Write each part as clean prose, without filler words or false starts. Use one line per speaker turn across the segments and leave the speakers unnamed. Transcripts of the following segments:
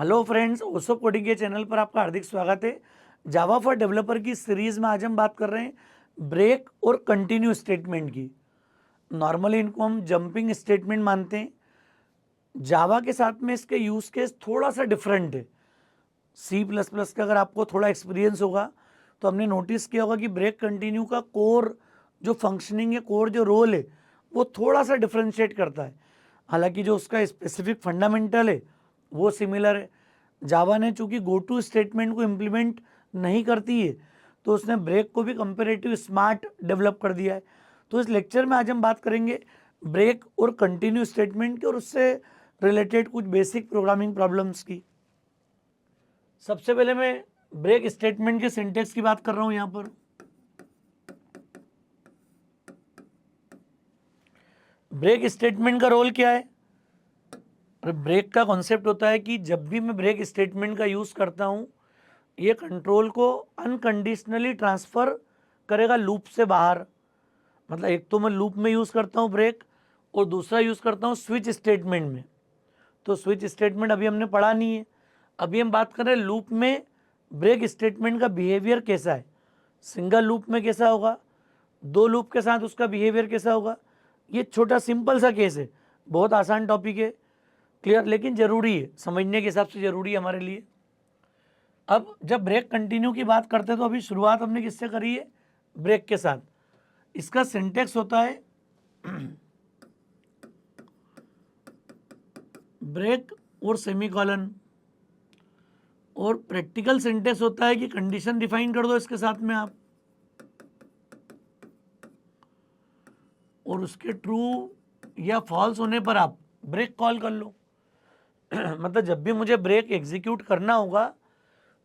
Hello friends, ओसो coding के channel पर आपका हार्दिक स्वागत है। जावा फॉर डेवलपर की सीरीज में आज हम बात कर रहे हैं ब्रेक और कंटिन्यू स्टेटमेंट की। नॉर्मली इनको हम जंपिंग स्टेटमेंट मानते हैं। जावा के साथ में इसके यूज केस थोड़ा सा डिफरेंट है। सी प्लस प्लस का अगर आपको थोड़ा एक्सपीरियंस होगा तो हमने नोटिस किया होगा कि ब्रेक कंटिन्यू का कोर जो फंक्शनिंग है, कोर जो रोल है, वो थोड़ा सा डिफ्रेंशिएट करता है। हालांकि जो उसका स्पेसिफिक फंडामेंटल है वो सिमिलर है। जावा ने चूंकि गो टू स्टेटमेंट को इम्प्लीमेंट नहीं करती है तो उसने ब्रेक को भी कंपेरेटिव स्मार्ट डेवलप कर दिया है। तो इस लेक्चर में आज हम बात करेंगे ब्रेक और कंटिन्यू स्टेटमेंट की और उससे रिलेटेड कुछ बेसिक प्रोग्रामिंग प्रॉब्लम्स की। सबसे पहले मैं ब्रेक स्टेटमेंट के सिंटेक्स की बात कर रहा हूं यहां पर। ब्रेक स्टेटमेंट का रोल क्या है? ब्रेक का कॉन्सेप्ट होता है कि जब भी मैं ब्रेक स्टेटमेंट का यूज करता हूं, ये कंट्रोल को अनकंडीशनली ट्रांसफर करेगा लूप से बाहर। मतलब एक तो मैं लूप में यूज करता हूं ब्रेक और दूसरा यूज करता हूं स्विच स्टेटमेंट में। तो स्विच स्टेटमेंट अभी हमने पढ़ा नहीं है। अभी हम बात कर रहे हैं लूप में ब्रेक स्टेटमेंट का बिहेवियर कैसा है। सिंगल लूप में कैसा होगा, दो लूप के साथ उसका बिहेवियर कैसा होगा। ये छोटा सिंपल सा केस है, बहुत आसान टॉपिक है, क्लियर, लेकिन जरूरी है, समझने के हिसाब से जरूरी है हमारे लिए। अब जब ब्रेक कंटिन्यू की बात करते हैं तो अभी शुरुआत हमने किससे करी है? ब्रेक के साथ। इसका सिंटेक्स होता है ब्रेक और सेमीकोलन, और प्रैक्टिकल सिंटेक्स होता है कि कंडीशन डिफाइन कर दो इसके साथ में आप, और उसके ट्रू या फॉल्स होने पर आप ब्रेक कॉल कर लो। मतलब जब भी मुझे ब्रेक एग्जीक्यूट करना होगा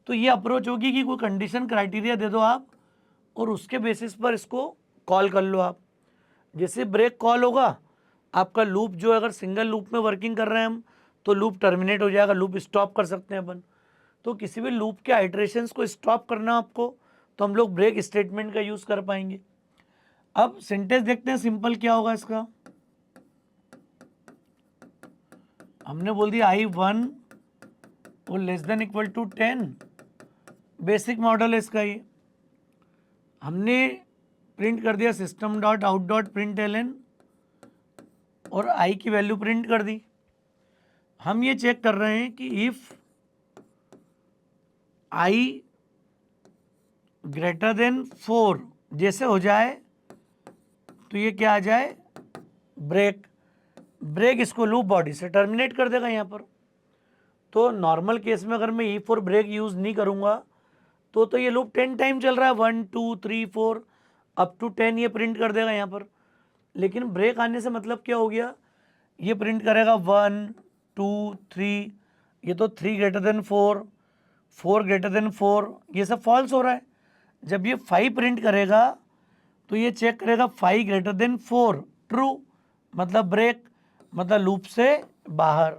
तो ये अप्रोच होगी कि कोई कंडीशन क्राइटेरिया दे दो आप और उसके बेसिस पर इसको कॉल कर लो आप। जैसे ब्रेक कॉल होगा, आपका लूप जो अगर सिंगल लूप में वर्किंग कर रहे हैं हम तो लूप टर्मिनेट हो जाएगा, लूप स्टॉप कर सकते हैं अपन। तो किसी भी लूप के आइटरेशंस को स्टॉप करना आपको, तो हम लोग ब्रेक स्टेटमेंट का यूज कर पाएंगे। अब सिंटेक्स देखते हैं सिंपल क्या होगा इसका। हमने बोल दिया i1 और less than equal to 10, basic model है इसका। ये हमने प्रिंट कर दिया system dot out dot print L और आई की वैल्यू प्रिंट कर दी। हम ये चेक कर रहे हैं कि इफ आई ग्रेटर देन 4 जैसे हो जाए तो ये क्या आ जाए? ब्रेक। ब्रेक इसको लूप बॉडी से टर्मिनेट कर देगा यहाँ पर। तो नॉर्मल केस में अगर मैं ई फॉर ब्रेक यूज नहीं करूंगा तो ये लूप 10 टाइम चल रहा है, 1 2 3 4 अप टू 10 ये प्रिंट कर देगा यहाँ पर। लेकिन ब्रेक आने से मतलब क्या हो गया? ये प्रिंट करेगा 1 2 3, ये तो 3 ग्रेटर देन 4, 4 ग्रेटर देन 4, ये सब फॉल्स हो रहा है। जब ये 5 प्रिंट करेगा तो ये चेक करेगा 5 ग्रेटर देन 4, ट्रू, मतलब ब्रेक, मतलब लूप से बाहर।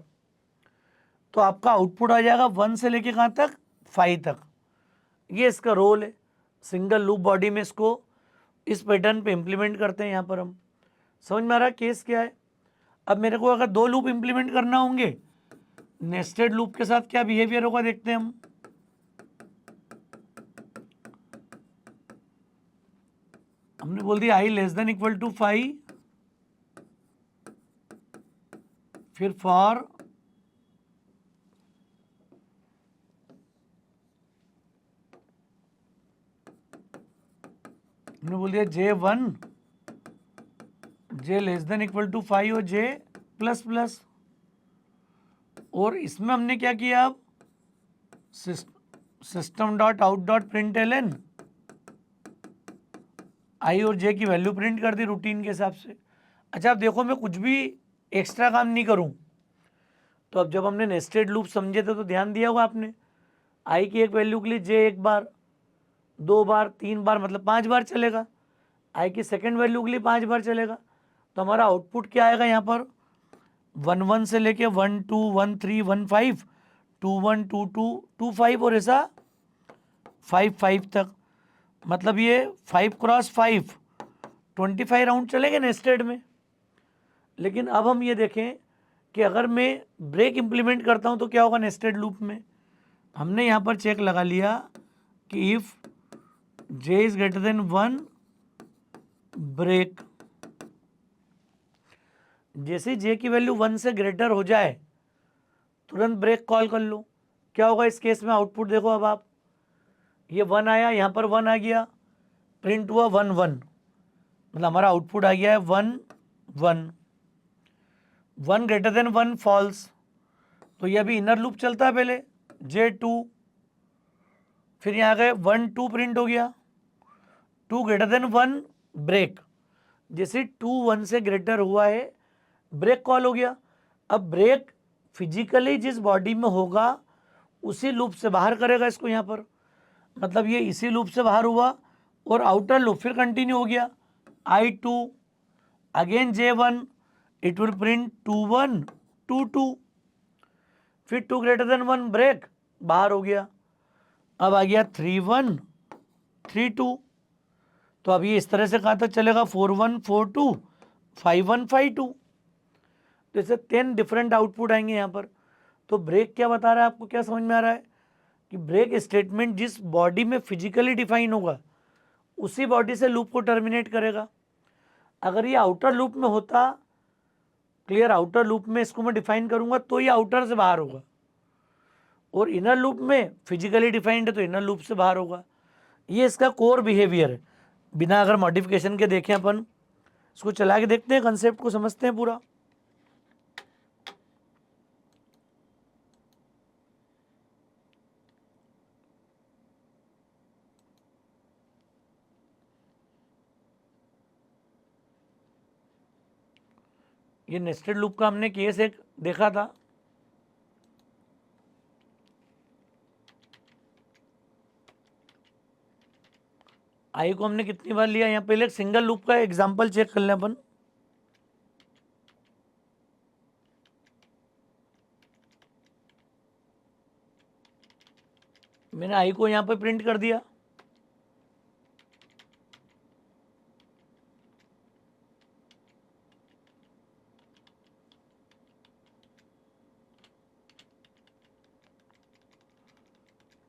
तो आपका आउटपुट आ जाएगा 1 से लेके कहाँ तक? 5 तक। ये इसका रोल है। सिंगल लूप बॉडी में इसको इस पैटर्न पे इंप्लीमेंट करते हैं। यहाँ पर हम समझ में आ रहा है केस क्या है। अब मेरे को अगर दो लूप इंप्लीमेंट करना होंगे, नेस्टेड लूप के साथ क्या बिहेवियर होगा देखते हैं हम। हमने बोल दिया I less than equal to 5, फिर फॉर हमने बोल दिया J1 J less than equal to 5 और J प्लस प्लस। और इसमें हमने क्या किया? अब system dot out dot print L N I और जे की वैल्यू प्रिंट कर दी रूटीन के हिसाब से। अच्छा, अब देखो मैं कुछ भी एक्स्ट्रा काम नहीं करूं तो अब जब हमने नेस्टेड लूप समझे थे तो ध्यान दिया होगा आपने, आई की एक वैल्यू के लिए जे एक बार, दो बार, तीन बार, मतलब 5 बार चलेगा। आई की सेकेंड वैल्यू के लिए 5 बार चलेगा। तो हमारा आउटपुट क्या आएगा यहाँ पर? 1 1 से लेके 1 2 1 3 1 5, 2 1 2 2 2 5 और ऐसा 5 5 तक। मतलब ये 5 क्रॉस 5 25 राउंड चलेंगे नेस्टेड में। लेकिन अब हम ये देखें कि अगर मैं ब्रेक इम्प्लीमेंट करता हूँ तो क्या होगा नेस्टेड लूप में। हमने यहाँ पर चेक लगा लिया कि if J is greater than 1 break, जैसे जे की वैल्यू 1 से ग्रेटर हो जाए तुरंत ब्रेक कॉल कर लो। क्या होगा इस केस में आउटपुट देखो, अब आप ये 1 आया, यहाँ पर 1 आ गया, प्रिंट हुआ 1 1, मतलब हमारा आउटपुट आ गया है 1 1। 1 ग्रेटर देन 1 फॉल्स, तो ये अभी इनर लूप चलता है पहले J2, फिर यहाँ गए 1 2 प्रिंट हो गया, 2 ग्रेटर देन 1 ब्रेक, जैसे 2 1 से ग्रेटर हुआ है ब्रेक कॉल हो गया। अब ब्रेक फिजिकली जिस बॉडी में होगा उसी लूप से बाहर करेगा इसको यहाँ पर, मतलब ये इसी लूप से बाहर हुआ और आउटर लूप फिर कंटिन्यू हो गया I2 again J1, it will print 2 1 2 2, फिर 2 ग्रेटर देन 1 ब्रेक बाहर हो गया, अब आ गया 3 1 3 2, तो अब ये इस तरह से कहाँ तक चलेगा 4 1 4 2 5 1 5 2, तो इससे 10 डिफरेंट आउटपुट आएंगे यहाँ पर। तो ब्रेक क्या बता रहा है आपको, क्या समझ में आ रहा है कि ब्रेक स्टेटमेंट जिस बॉडी में फिजिकली डिफाइन होगा उसी बॉडी से लूप को टर्मिनेट करेगा। अगर ये आउटर लूप में होता, क्लियर, आउटर लूप में इसको मैं डिफाइन करूंगा तो ये आउटर से बाहर होगा, और इनर लूप में फिजिकली डिफाइंड है तो इनर लूप से बाहर होगा। ये इसका कोर बिहेवियर है, बिना अगर मॉडिफिकेशन के देखें अपन, इसको चला के देखते हैं, कंसेप्ट को समझते हैं पूरा। ये नेस्टेड लूप का हमने केस एक देखा था, आई को हमने कितनी बार लिया, यहाँ पहले एक सिंगल लूप का एग्जांपल चेक कर लें अपन। मैंने आई को यहाँ पे प्रिंट कर दिया,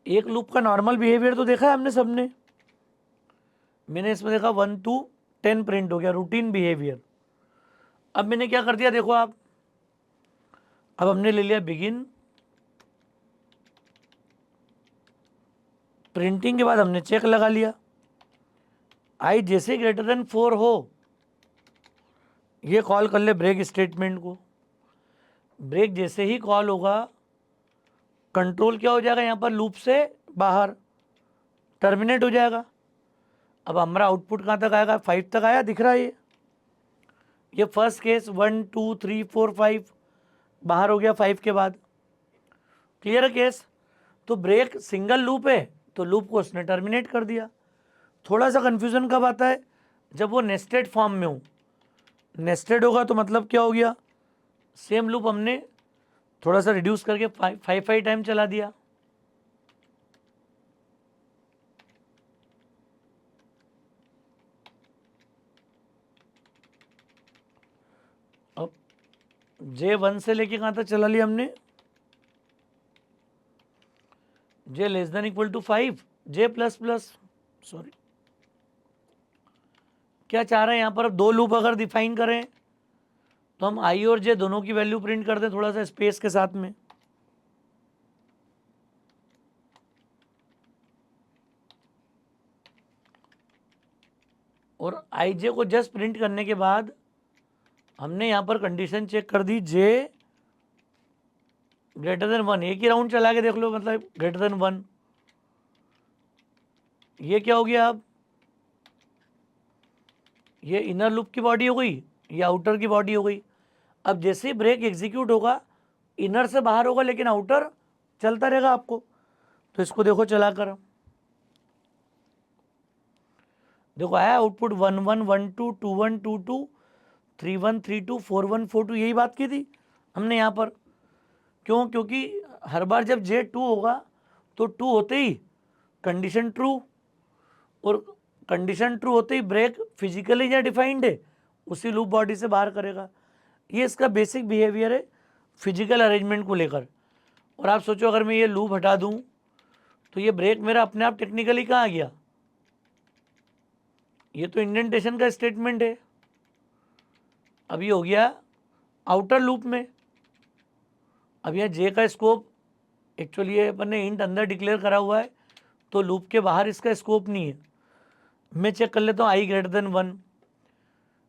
एक लूप का नॉर्मल बिहेवियर तो देखा है हमने सबने, मैंने इसमें देखा 1 to 10 प्रिंट हो गया, रूटीन बिहेवियर। अब मैंने क्या कर दिया देखो आप, अब हमने ले लिया बिगिन, प्रिंटिंग के बाद हमने चेक लगा लिया, आई जैसे ग्रेटर देन 4 हो ये कॉल कर ले ब्रेक स्टेटमेंट को। ब्रेक जैसे ही कॉल होगा कंट्रोल क्या हो जाएगा यहाँ पर, लूप से बाहर टर्मिनेट हो जाएगा। अब हमारा आउटपुट कहाँ तक आएगा, 5 तक आया, दिख रहा है ये फर्स्ट केस 1 2 3 4 5 बाहर हो गया 5 के बाद, क्लियर है केस। तो ब्रेक सिंगल लूप है तो लूप को उसने टर्मिनेट कर दिया। थोड़ा सा कन्फ्यूजन कब आता है, जब वो नेस्टेड फॉर्म में हो, नेस्टेड होगा तो मतलब क्या हो गया, सेम लूप हमने थोड़ा सा रिड्यूस करके 5 टाइम चला दिया। अब J1 से लेके कहाँ तक चला लिया हमने, J less than equal to 5, J plus plus, sorry क्या चाह रहे हैं यहाँ पर, अब दो लूप अगर डिफाइन करें तो हम I और J दोनों की वैल्यू प्रिंट कर दें थोड़ा सा स्पेस के साथ में। और IJ को जस्ट प्रिंट करने के बाद हमने यहाँ पर कंडीशन चेक कर दी J ग्रेटर देन 1, एक ही राउंड चला के देख लो, मतलब ग्रेटर देन 1, ये क्या हो गया, अब ये इनर लूप की बॉडी हो गई, ये आउटर की बॉडी हो गई। अब जैसे ही ब्रेक एग्जीक्यूट होगा इनर से बाहर होगा लेकिन आउटर चलता रहेगा आपको। तो इसको देखो चला कर, देखो आया आउटपुट 1 1 1 2 2 1 2 2 3 1 3 2 4 1 4 2, यही बात की थी हमने यहाँ पर। क्यों, क्योंकि हर बार जब J2 होगा तो 2 होते ही कंडीशन ट्रू, और कंडीशन ट्रू होते ही ब्रेक फिजिकली या डिफाइंड है उसी लूप बॉडी से बाहर करेगा। ये इसका बेसिक बिहेवियर है। फिजिकल अरेंजमेंट को लेकर। और आप सोचो अगर मैं ये लूप हटा दूं तो ये ब्रेक मेरा अपने आप टेक्निकली कहाँ आ गया, ये तो इंडेंटेशन का स्टेटमेंट है। अब ये हो गया आउटर लूप में। अब यह जे का स्कोप एक्चुअली ये अपन ने इंट अंदर डिक्लेयर करा हुआ है, तो लूप के बाहर इसका स्कोप नहीं है। मैं चेक कर लेता हूँ आई ग्रेटर देन 1।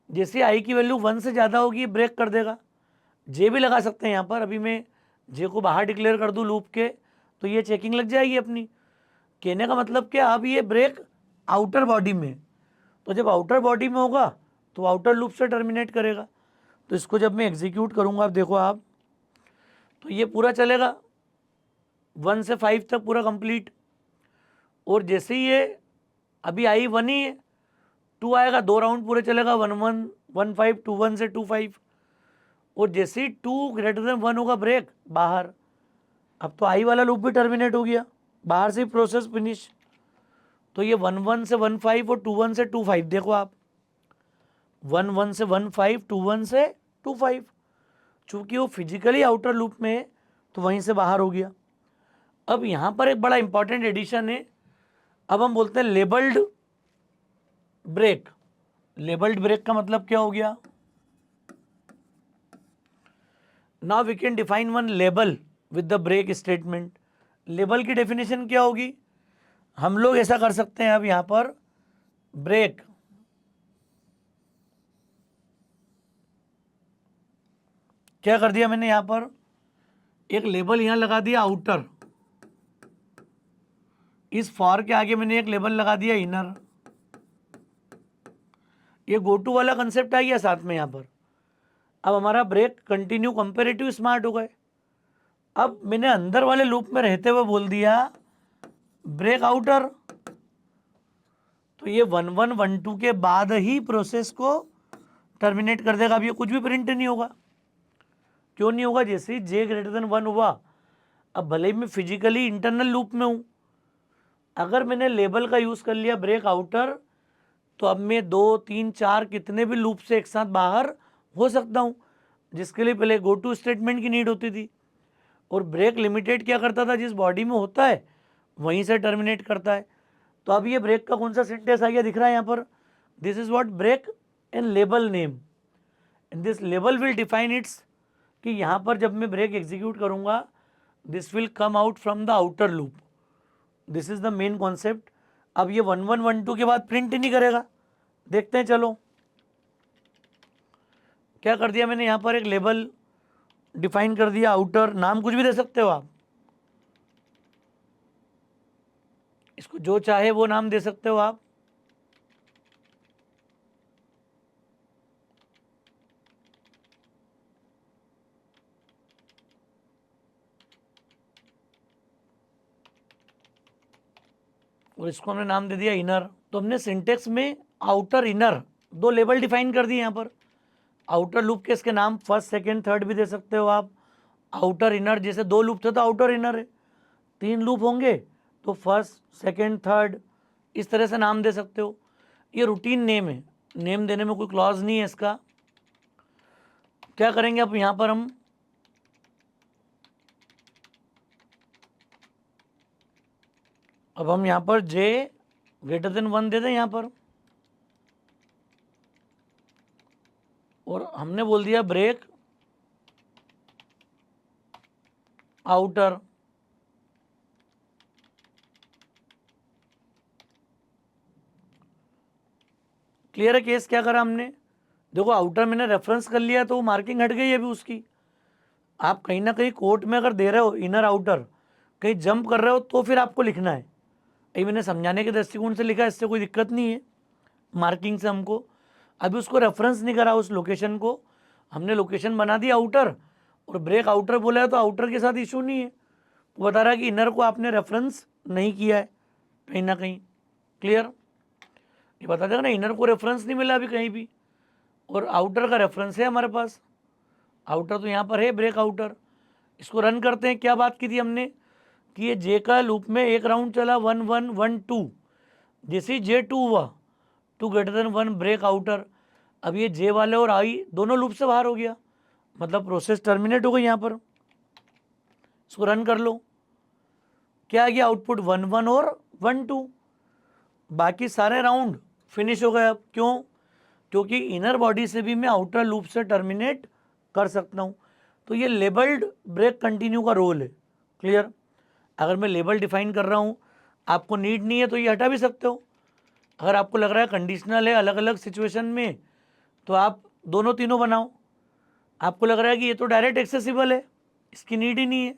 जैसे आई की वैल्यू 1 से ज़्यादा होगी ब्रेक कर देगा। जे भी लगा सकते हैं यहाँ पर। अभी मैं जे को बाहर डिक्लेयर कर दूँ लूप के तो ये चेकिंग लग जाएगी अपनी। कहने का मतलब क्या, अब ये ब्रेक आउटर बॉडी में, तो जब आउटर बॉडी में होगा तो आउटर लूप से टर्मिनेट करेगा। तो इसको जब मैं एग्जीक्यूट करूँगा, अब देखो आप, तो ये पूरा चलेगा 1 से 5 तक पूरा कंप्लीट। और जैसे ही ये अभी आई 1 ही है, 2 आएगा, 2 राउंड पूरे चलेगा 1 1 1 5 2 1 से 2 5। और जैसे ही 2 ग्रेटर देन 1 होगा ब्रेक बाहर, अब तो आई वाला लूप भी टर्मिनेट हो गया, बाहर से प्रोसेस फिनिश। तो ये 1 1 से 1 5 और 2 1 से 2 5, देखो आप 1 1 से 1 5 2 1 से 2 5। चूंकि वो फिजिकली आउटर लूप में है तो वहीं से बाहर हो गया। अब यहाँ पर एक बड़ा इंपॉर्टेंट एडिशन है। अब हम बोलते हैं लेबल्ड ब्रेक। लेबल्ड ब्रेक का मतलब क्या हो गया, now we can define one label with the break statement. Label की डेफिनेशन क्या होगी, हम लोग ऐसा कर सकते हैं। अब यहाँ पर ब्रेक क्या कर दिया मैंने, यहाँ पर एक लेबल यहाँ लगा दिया आउटर, इस फॉर के आगे मैंने एक लेबल लगा दिया इनर। ये गो टू वाला कंसेप्ट आ गया साथ में यहाँ पर। अब हमारा ब्रेक कंटिन्यू कंपेरेटिव स्मार्ट हो गए। अब मैंने अंदर वाले लूप में रहते हुए बोल दिया ब्रेक आउटर, तो ये 1 1 1 2 के बाद ही प्रोसेस को टर्मिनेट कर देगा। अब ये कुछ भी प्रिंट नहीं होगा। क्यों नहीं होगा, जैसे ही जे ग्रेटर देन 1 हुआ, अब भले ही मैं फिजिकली इंटरनल लूप में हूँ, अगर मैंने लेबल का यूज़ कर लिया ब्रेक आउटर, तो अब मैं 2 3 4 कितने भी लूप से एक साथ बाहर हो सकता हूँ, जिसके लिए पहले गो टू स्टेटमेंट की नीड होती थी। और ब्रेक लिमिटेड क्या करता था, जिस बॉडी में होता है वहीं से टर्मिनेट करता है। तो अब ये ब्रेक का कौन सा सिंटेक्स आ गया दिख रहा है यहाँ पर, this is what break and label name, and this label will define its, कि यहाँ पर जब मैं ब्रेक एग्जीक्यूट करूँगा this will come out from the outer loop. This is the main concept. अब ये 1 1 1 2 के बाद प्रिंट ही नहीं करेगा। देखते हैं, चलो क्या कर दिया मैंने, यहाँ पर एक लेबल डिफाइन कर दिया आउटर, नाम कुछ भी दे सकते हो आप, इसको जो चाहे वो नाम दे सकते हो आप। और इसको हमने नाम दे दिया इनर। तो हमने सिंटेक्स में आउटर इनर दो लेबल डिफाइन कर दिए यहाँ पर। आउटर लूप के इसके नाम फर्स्ट सेकंड थर्ड भी दे सकते हो आप। आउटर इनर, जैसे 2 लूप थे तो आउटर इनर है, 3 लूप होंगे तो फर्स्ट सेकंड थर्ड, इस तरह से नाम दे सकते हो। ये रूटीन नेम है, नेम देने में कोई क्लॉज नहीं है इसका। क्या करेंगे अब यहाँ पर हम, अब हम यहाँ पर जे ग्रेटर देन 1 दे दें यहाँ पर, और हमने बोल दिया ब्रेक आउटर। क्लियर है केस, क्या करा हमने, देखो आउटर मैंने रेफरेंस कर लिया तो वो मार्किंग हट गई अभी उसकी। आप कहीं ना कहीं कोर्ट में अगर दे रहे हो इनर आउटर, कहीं जंप कर रहे हो तो फिर आपको लिखना है। ये मैंने समझाने के दृष्टिकोण से लिखा, इससे कोई दिक्कत नहीं है मार्किंग से हमको। अभी उसको रेफरेंस नहीं करा उस लोकेशन को, हमने लोकेशन बना दी आउटर और ब्रेक आउटर बोला है तो आउटर के साथ इशू नहीं है। वो बता रहा है कि इनर को आपने रेफरेंस नहीं किया है कहीं ना कहीं। क्लियर, ये बता देगा ना, इनर को रेफरेंस नहीं मिला अभी कहीं भी, और आउटर का रेफरेंस है हमारे पास। आउटर तो यहाँ पर है ब्रेक आउटर। इसको रन करते हैं। क्या बात की थी हमने कि ये जे का लूप में एक राउंड चला 1 1 1 2, जैसे ही जे 2 हुआ 2 ग्रेटर देन 1 ब्रेक आउटर। अब ये जे वाले और आई दोनों लूप से बाहर हो गया, मतलब प्रोसेस टर्मिनेट हो गई यहाँ पर। इसको रन कर लो, क्या आ गया आउटपुट 1 1 और 1 2। बाकी सारे राउंड फिनिश हो गए। अब क्यों? क्योंकि इनर बॉडी से भी मैं आउटर लूप से टर्मिनेट कर सकता हूँ। तो ये लेबल्ड ब्रेक कंटिन्यू का रोल है। क्लियर? अगर मैं लेबल डिफाइन कर रहा हूँ, आपको नीड नहीं है तो ये हटा भी सकते हो। अगर आपको लग रहा है कंडीशनल है अलग अलग सिचुएशन में, तो आप दोनों तीनों बनाओ। आपको लग रहा है कि ये तो डायरेक्ट एक्सेसिबल है, इसकी नीड ही नहीं है,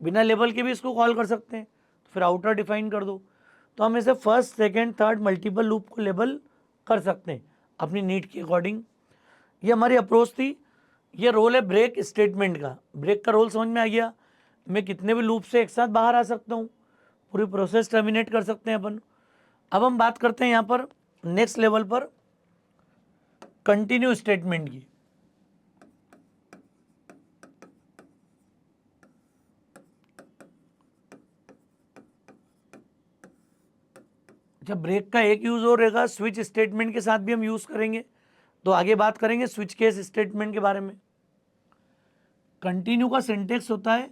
बिना लेबल के भी इसको कॉल कर सकते हैं, तो फिर आउटर डिफाइन कर दो। तो हम इसे first second third multiple loop को लेबल कर सकते हैं अपनी नीड के अकॉर्डिंग। ये हमारी अप्रोच थी। ये रोल है ब्रेक स्टेटमेंट का। ब्रेक का रोल समझ में आ गया। मैं कितने भी लूप से एक साथ बाहर आ सकता हूँ, पूरी प्रोसेस टर्मिनेट कर सकते हैं अपन। अब हम बात करते हैं यहाँ पर नेक्स्ट लेवल पर कंटिन्यू स्टेटमेंट की। जब ब्रेक का एक यूज और रहेगा, स्विच स्टेटमेंट के साथ भी हम यूज करेंगे। तो आगे बात करेंगे स्विच केस स्टेटमेंट के बारे में। कंटिन्यू का सिंटेक्स होता है,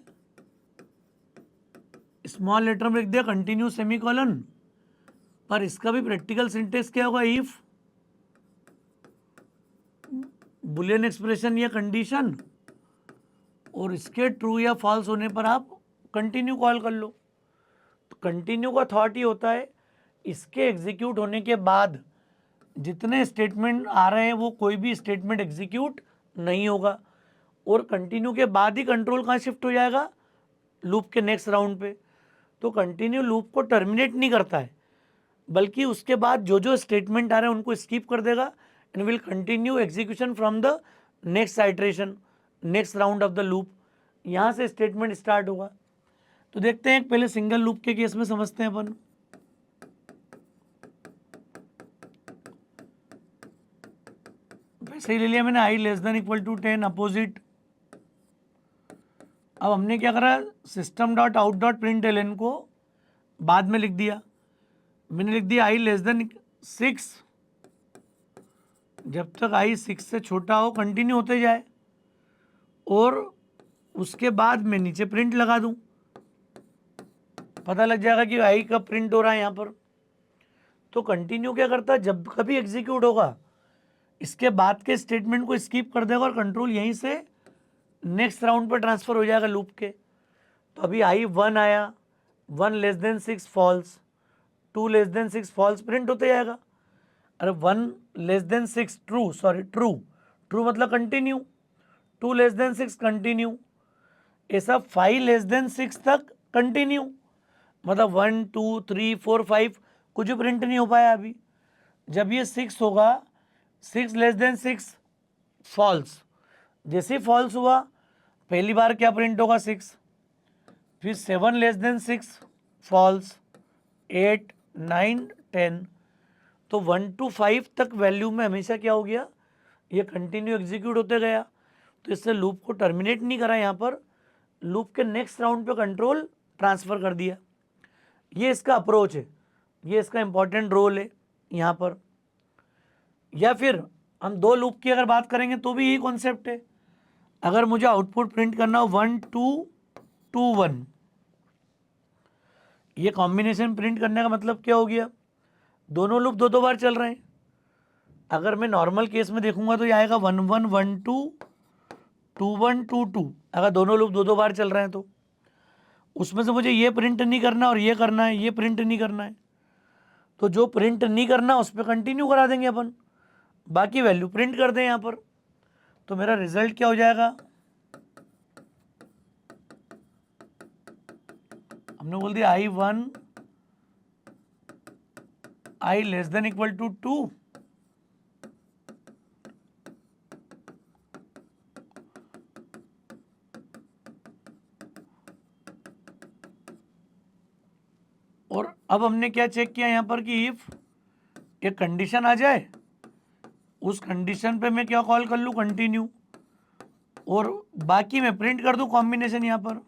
स्मॉल लेटर में लिख दिया कंटिन्यू सेमीकोलन, पर इसका भी प्रैक्टिकल सिंटेक्स क्या होगा? इफ बुलियन एक्सप्रेशन या कंडीशन, और इसके ट्रू या फॉल्स होने पर आप कंटिन्यू कॉल कर लो। तो कंटिन्यू का थॉट ही होता है इसके एग्जीक्यूट होने के बाद जितने स्टेटमेंट आ रहे हैं वो कोई भी स्टेटमेंट एग्जीक्यूट नहीं होगा, और कंटिन्यू के बाद ही कंट्रोल कहाँ शिफ्ट हो जाएगा? लूप के नेक्स्ट राउंड पे। तो कंटिन्यू लूप को टर्मिनेट नहीं करता है, बल्कि उसके बाद जो जो स्टेटमेंट आ रहे हैं उनको स्किप कर देगा and will continue execution from the next iteration, next round of the loop. यहाँ से स्टेटमेंट स्टार्ट होगा। तो देखते हैं पहले सिंगल लूप के केस में समझते हैं अपन। वैसे ही ले लिया मैंने i less than equal to 10 opposite. अब हमने क्या करा, system dot out dot print L को बाद में लिख दिया। मैंने लिख दिया i लेस देन 6, जब तक i 6 से छोटा हो कंटिन्यू होते जाए, और उसके बाद मैं नीचे प्रिंट लगा दूं, पता लग जाएगा कि i कब प्रिंट हो रहा है यहाँ पर। तो कंटिन्यू क्या करता है, जब कभी एग्जीक्यूट होगा इसके बाद के स्टेटमेंट को स्किप कर देगा और कंट्रोल यहीं से नेक्स्ट राउंड पर ट्रांसफर हो जाएगा लूप के। तो अभी i 1 आया, 1 less than 6 false, 2 less than 6 false, print होते जाएगा। अरे 1 less than 6 true, sorry true, true मतलब कंटिन्यू, 2 लेस देन 6 कंटिन्यू, ऐसा 5 लेस देन 6 तक कंटिन्यू, मतलब 1 2 3 4 5 कुछ भी प्रिंट नहीं हो पाया अभी। जब ये 6 होगा, 6 लेस देन 6 फॉल्स, जैसे ही फॉल्स हुआ पहली बार क्या प्रिंट होगा? 6। फिर 7 लेस देन 6 फॉल्स, 8 9 10। तो 1 to 5 तक वैल्यू में हमेशा क्या हो गया, ये कंटिन्यू एग्जीक्यूट होते गया। तो इससे लूप को टर्मिनेट नहीं करा, यहाँ पर लूप के नेक्स्ट राउंड पे कंट्रोल ट्रांसफ़र कर दिया। ये इसका अप्रोच है, ये इसका इंपॉर्टेंट रोल है यहाँ पर। या फिर हम दो लूप की अगर बात करेंगे तो भी यही कॉन्सेप्ट है। अगर मुझे आउटपुट प्रिंट करना हो 1 2 2 1, ये कॉम्बिनेशन प्रिंट करने का मतलब क्या हो गया, दोनों लूप दो दो बार चल रहे हैं। अगर मैं नॉर्मल केस में देखूंगा तो ये आएगा 1 1 1 2 2 1 2 2, अगर दोनों लूप दो दो बार चल रहे हैं तो उसमें से मुझे ये प्रिंट नहीं करना और ये करना है, ये प्रिंट नहीं करना है। तो जो प्रिंट नहीं करना उस पर कंटिन्यू करा देंगे अपन, बाकी वैल्यू प्रिंट कर दें यहाँ पर। तो मेरा रिजल्ट क्या हो जाएगा, हमने बोल दिया i 1 i less than equal to 2, और अब हमने क्या चेक किया यहाँ पर कि इफ एक कंडीशन आ जाए, उस कंडीशन पे मैं क्या कॉल कर लूँ, कंटिन्यू, और बाकी मैं प्रिंट कर दूँ कॉम्बिनेशन यहाँ पर,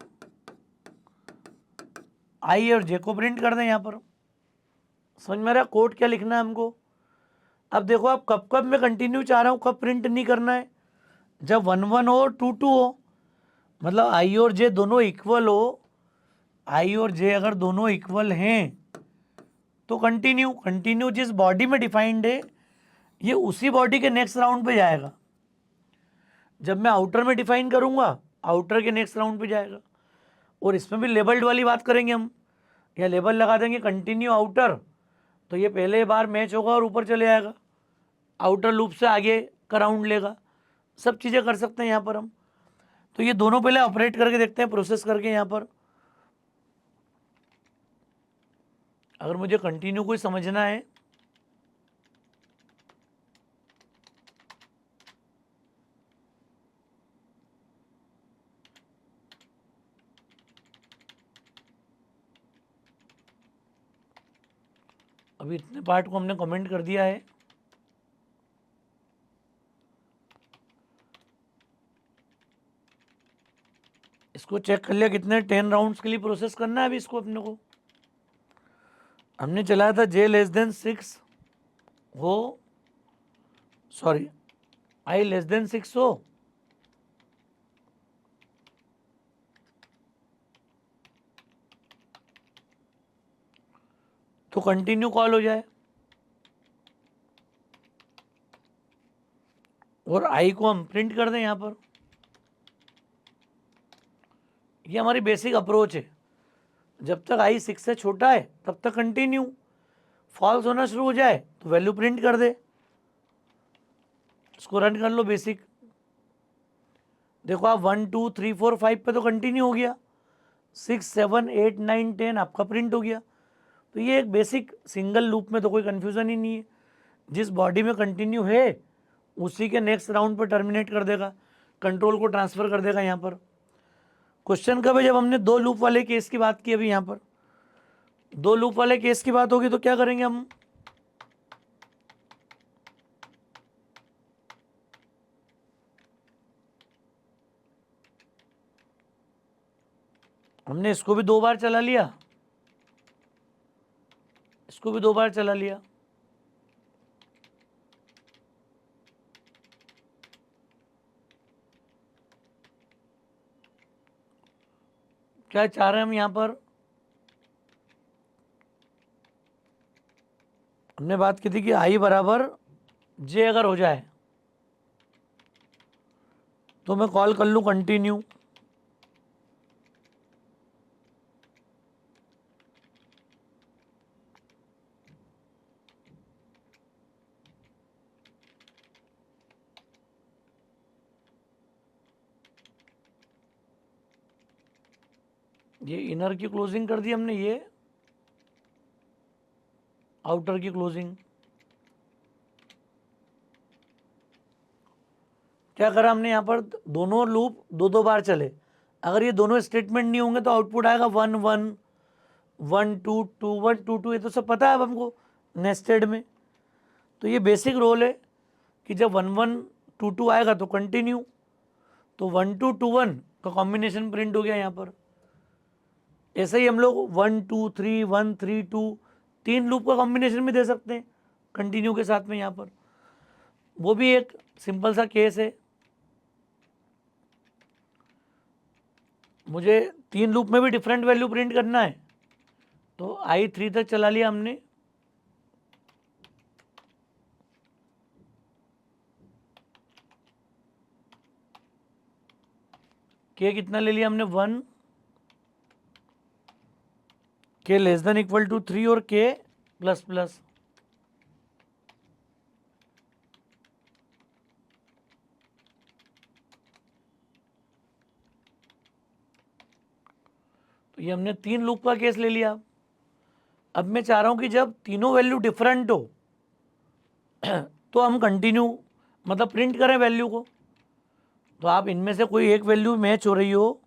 आई और जे को प्रिंट कर दें यहाँ पर। समझ में आ रहा कोड क्या लिखना है हमको। अब देखो आप कब कब मैं कंटिन्यू चाह रहा हूँ, कब प्रिंट नहीं करना है, जब 1 1 हो 2 2 हो, मतलब आई और जे दोनों इक्वल हो, आई और जे अगर दोनों इक्वल हैं तो कंटिन्यू, कंटिन्यू जिस बॉडी में डिफाइंड है ये उसी बॉडी के नेक्स्ट राउंड पे जाएगा। जब मैं आउटर में डिफाइन करूंगा आउटर के नेक्स्ट राउंड पे जाएगा। और इसमें भी लेबल्ड वाली बात करेंगे हम, या लेबल लगा देंगे कंटिन्यू आउटर, तो ये पहले बार मैच होगा और ऊपर चले जाएगा, आउटर लूप से आगे का राउंड लेगा। सब चीज़ें कर सकते हैं यहाँ पर हम। तो ये दोनों पहले ऑपरेट करके देखते हैं, प्रोसेस करके यहाँ पर। अगर मुझे कंटिन्यू कोई समझना है अभी इतने पार्ट को हमने कमेंट कर दिया है। इसको चेक कर लिया कितने 10 राउंड्स के लिए प्रोसेस करना है अभी इसको अपने को। हमने चलाया था जे लेस देन 6 हो, सॉरी आई लेस देन 6 हो, तो कंटिन्यू कॉल हो जाए, और आई को हम प्रिंट कर दें यहाँ पर। ये हमारी बेसिक अप्रोच है। जब तक आई 6 से छोटा है तब तक कंटिन्यू, फॉल्स होना शुरू हो जाए तो वैल्यू प्रिंट कर दे। इसको रन कर लो बेसिक, देखो आप 1 2 3 4 5 पे तो कंटिन्यू हो गया, 6 7 8 9 10 आपका प्रिंट हो गया। तो ये एक बेसिक सिंगल लूप में तो कोई कन्फ्यूज़न ही नहीं है। जिस बॉडी में कंटिन्यू है उसी के नेक्स्ट राउंड पर टर्मिनेट कर देगा, कंट्रोल को ट्रांसफ़र कर देगा यहाँ पर। क्वेश्चन कब है, जब हमने 2 लूप वाले केस की बात की। अभी यहाँ पर 2 लूप वाले केस की बात होगी तो क्या करेंगे हम, हमने इसको भी 2 बार चला लिया, इसको भी 2 बार चला लिया। क्या चाह रहे हैं हम यहाँ पर, हमने बात की थी कि आई बराबर जे अगर हो जाए तो मैं कॉल कर लूँ कंटिन्यू, ये इनर की क्लोजिंग कर दी हमने, ये आउटर की क्लोजिंग। क्या करा हमने यहाँ पर, दोनों लूप 2 बार चले। अगर ये दोनों स्टेटमेंट नहीं होंगे तो आउटपुट आएगा 1 1 1 2 2 1 2 2, ये तो सब पता है अब हमको नेस्टेड में। तो ये बेसिक रोल है कि जब 1 1 2 2 आएगा तो कंटिन्यू, तो 1 2 2 1 का कॉम्बिनेशन प्रिंट हो गया यहाँ पर। ऐसे ही हम लोग 1 2 3 1 3 2 3 लूप का कॉम्बिनेशन भी दे सकते हैं कंटिन्यू के साथ में यहाँ पर, वो भी एक सिंपल सा केस है। मुझे 3 लूप में भी डिफरेंट वैल्यू प्रिंट करना है तो आई 3 तक चला लिया हमने, के कितना ले लिया हमने 1, के लेस देन इक्वल टू 3 और के प्लस प्लस। तो ये हमने 3 लूप का केस ले लिया। अब मैं चाह रहा हूँ कि जब तीनों वैल्यू डिफरेंट हो तो हम कंटिन्यू मतलब प्रिंट करें वैल्यू को। तो आप इनमें से कोई एक वैल्यू मैच हो रही हो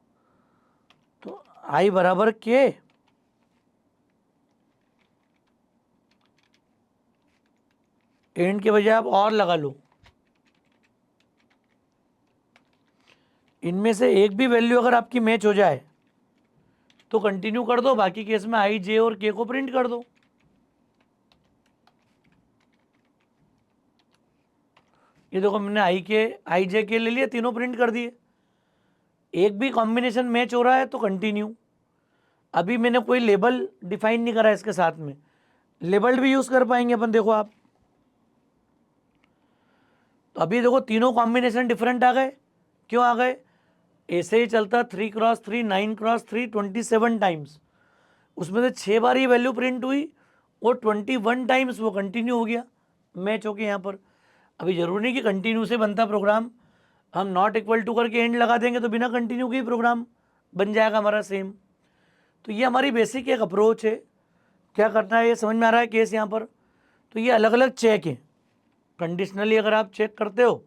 तो आई बराबर के एंड के बजाय आप और लगा लो, इनमें से एक भी वैल्यू अगर आपकी मैच हो जाए तो कंटिन्यू कर दो, बाकी केस में आई जे और के को प्रिंट कर दो। ये देखो मैंने आई जे के ले लिया, तीनों प्रिंट कर दिए। एक भी कॉम्बिनेशन मैच हो रहा है तो कंटिन्यू। अभी मैंने कोई लेबल डिफाइन नहीं करा इसके साथ में, लेबल भी यूज़ कर पाएंगे अपन। देखो आप, तो अभी देखो तीनों कॉम्बिनेशन डिफरेंट आ गए। क्यों आ गए? ऐसे ही चलता 3x3, 9x3, 27 टाइम्स, उसमें से 6 बार ये वैल्यू प्रिंट हुई और 21 टाइम्स वो कंटिन्यू हो गया, मैच होके यहाँ पर। अभी जरूरी नहीं कि कंटिन्यू से बनता प्रोग्राम, हम नॉट इक्वल टू करके एंड लगा देंगे तो बिना कंटिन्यू के ही प्रोग्राम बन जाएगा हमारा सेम। तो ये हमारी बेसिक एक अप्रोच है। क्या करना है ये समझ में आ रहा है केस यहाँ पर। तो ये अलग अलग चेक है। कंडीशनली अगर आप चेक करते हो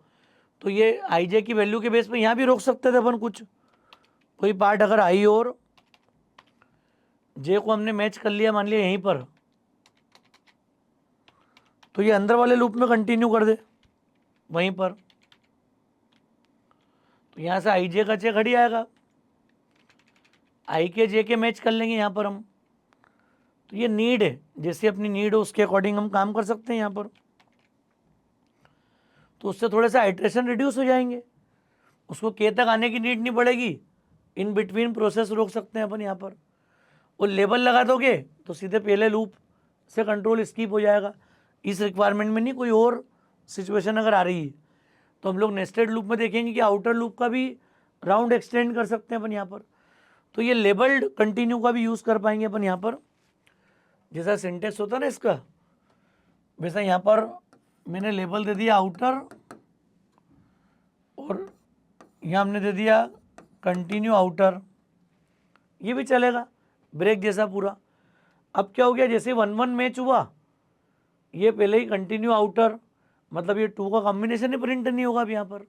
तो ये आई जे की वैल्यू के बेस पे यहाँ भी रोक सकते थे अपन कुछ। कोई पार्ट अगर आई और जे को हमने मैच कर लिया मान लिया यहीं पर, तो ये अंदर वाले लूप में कंटिन्यू कर दे वहीं पर, तो यहाँ से आई जे का चेक हट आएगा, आई के जे के मैच कर लेंगे यहाँ पर हम। तो ये नीड है, जैसे अपनी नीड हो उसके अकॉर्डिंग हम काम कर सकते हैं यहाँ पर। तो उससे थोड़े सा आइट्रेशन रिड्यूस हो जाएंगे, उसको के तक आने की नीड नहीं पड़ेगी, इन बिटवीन प्रोसेस रोक सकते हैं अपन यहाँ पर। और लेबल लगा दोगे तो सीधे पहले लूप से कंट्रोल स्किप हो जाएगा। इस रिक्वायरमेंट में नहीं, कोई और सिचुएशन अगर आ रही है तो हम लोग नेस्टेड लूप में देखेंगे कि आउटर लूप का भी राउंड एक्सटेंड कर सकते हैं अपन यहाँ पर। तो ये लेबल्ड कंटिन्यू का भी यूज़ कर पाएंगे अपन यहाँ पर। जैसा सिंटेक्स होता है ना इसका, वैसा यहाँ पर मैंने लेबल दे दिया आउटर और यहाँ हमने दे दिया कंटिन्यू आउटर, ये भी चलेगा ब्रेक जैसा पूरा। अब क्या हो गया, जैसे 1-1 मैच हुआ, ये पहले ही कंटिन्यू आउटर, मतलब ये 2 का कॉम्बिनेशन ही प्रिंट नहीं होगा अब यहाँ पर।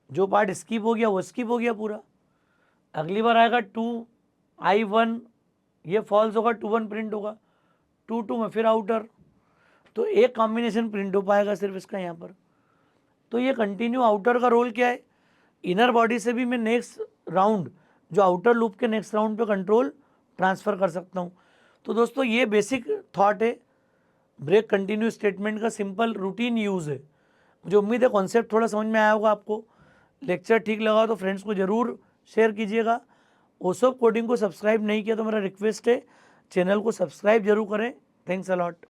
जो पार्ट स्किप हो गया वो स्किप हो गया पूरा। अगली बार आएगा 2I1, ये फॉल्स होगा, 2-1 प्रिंट होगा, 2-2 में फिर आउटर, तो एक कॉम्बिनेशन प्रिंट हो पाएगा सिर्फ इसका यहाँ पर। तो ये कंटिन्यू आउटर का रोल क्या है, इनर बॉडी से भी मैं नेक्स्ट राउंड जो आउटर लूप के नेक्स्ट राउंड पे कंट्रोल ट्रांसफ़र कर सकता हूँ। तो दोस्तों ये बेसिक थॉट है ब्रेक कंटिन्यू स्टेटमेंट का, सिंपल रूटीन यूज़ है। मुझे उम्मीद है कॉन्सेप्ट थोड़ा समझ में आया होगा आपको। लेक्चर ठीक लगा तो फ्रेंड्स को ज़रूर शेयर कीजिएगा। ओसोप कोडिंग को सब्सक्राइब नहीं किया तो मेरा रिक्वेस्ट है चैनल को सब्सक्राइब जरूर करें। Thanks a lot.